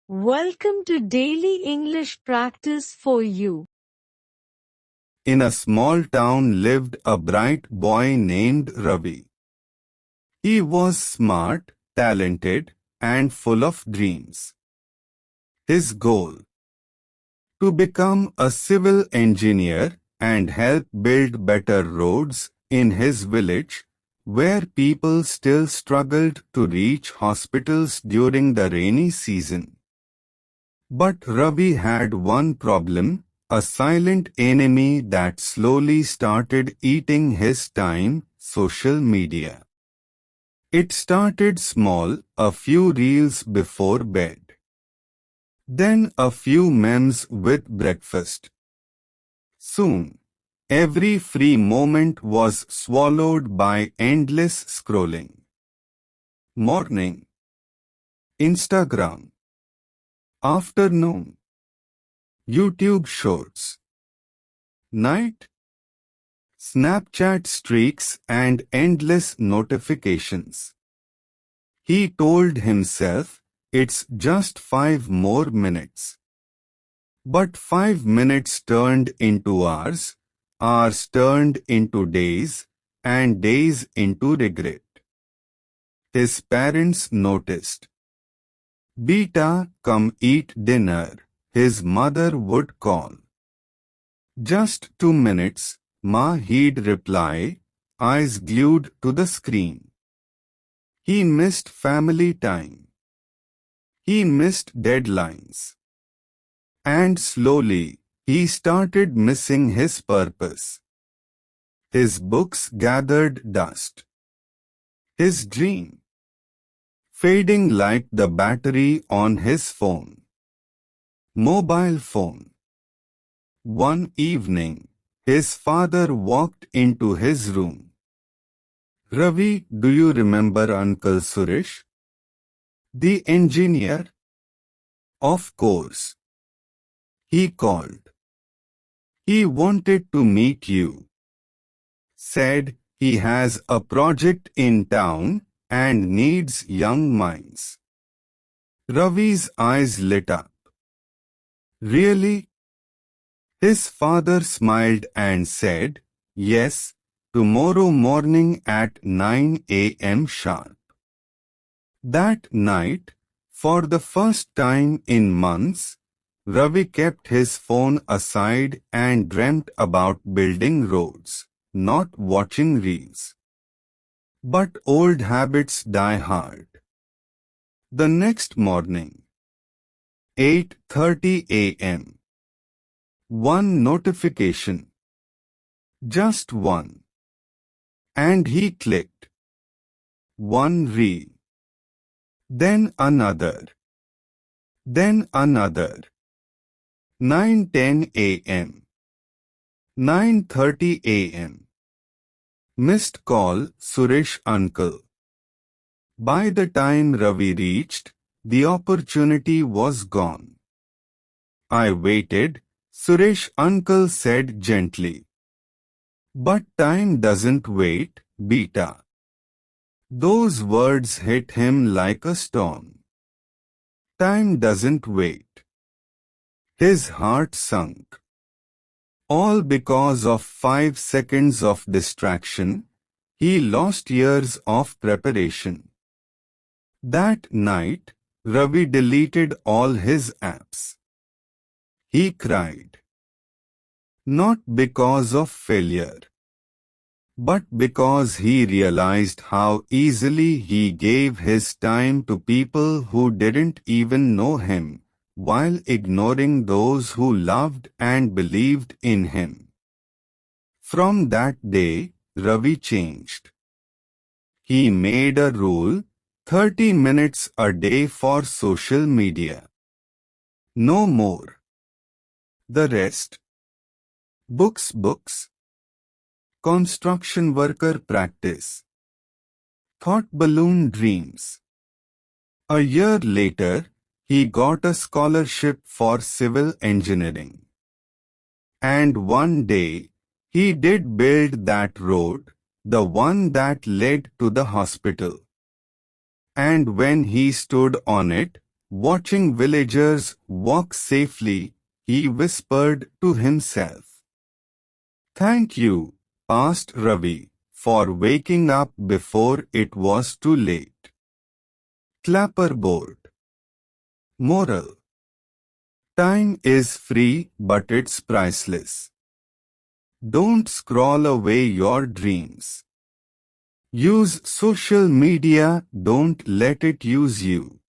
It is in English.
Welcome to Daily English Practice for You. In a small town lived a bright boy named Ravi. He was smart, talented, and full of dreams. His goal: to become a civil engineer and help build better roads in his village, where people still struggled to reach hospitals during the rainy season. But Ravi had one problem: a silent enemy that slowly started eating his time: social media. It started small, a few reels before bed. Then a few memes with breakfast. Soon, every free moment was swallowed by endless scrolling. Morning, Instagram. Afternoon, YouTube Shorts. Night, Snapchat streaks and endless notifications. He told himself, it's just 5 more minutes. But 5 minutes turned into hours, hours turned into days, and days into regret. His parents noticed. "Beta, come eat dinner," his mother would call. "Just 2 minutes, Ma," he'd reply, eyes glued to the screen. He missed family time. He missed deadlines. And slowly, he started missing his purpose. His books gathered dust. His dream fading like the battery on his phone. Mobile phone. One evening, his father walked into his room. "Ravi, do you remember Uncle Suresh? The engineer?" "Of course." "He called. He wanted to meet you. Said he has a project in town and needs young minds." Ravi's eyes lit up. "Really?" His father smiled and said, "Yes, tomorrow morning at 9 a.m. sharp." That night, for the first time in months, Ravi kept his phone aside and dreamt about building roads, not watching reels. But old habits die hard. The next morning, 8:30 a.m. One notification. Just one. And he clicked. One reel. Then another. Then another. 9:10 a.m. 9:30 a.m. Missed call, Suresh uncle. By the time Ravi reached, the opportunity was gone. "I waited," Suresh uncle said gently. "But time doesn't wait, Beta." Those words hit him like a stone. Time doesn't wait. His heart sunk. All because of 5 seconds of distraction, he lost years of preparation. That night, Ravi deleted all his apps. He cried. Not because of failure, but because he realized how easily he gave his time to people who didn't even know him, while ignoring those who loved and believed in him. From that day, Ravi changed. He made a rule: 30 minutes a day for social media. No more. The rest. Books. Construction worker practice. Thought balloon dreams. A year later, he got a scholarship for civil engineering. And one day, he did build that road, the one that led to the hospital. And when he stood on it, Watching villagers walk safely, he whispered to himself. Thank you, asked Ravi, for waking up before it was too late. Clapperboard. Moral. Time is free, but it's priceless. Don't scroll away your dreams. Use social media, don't let it use you.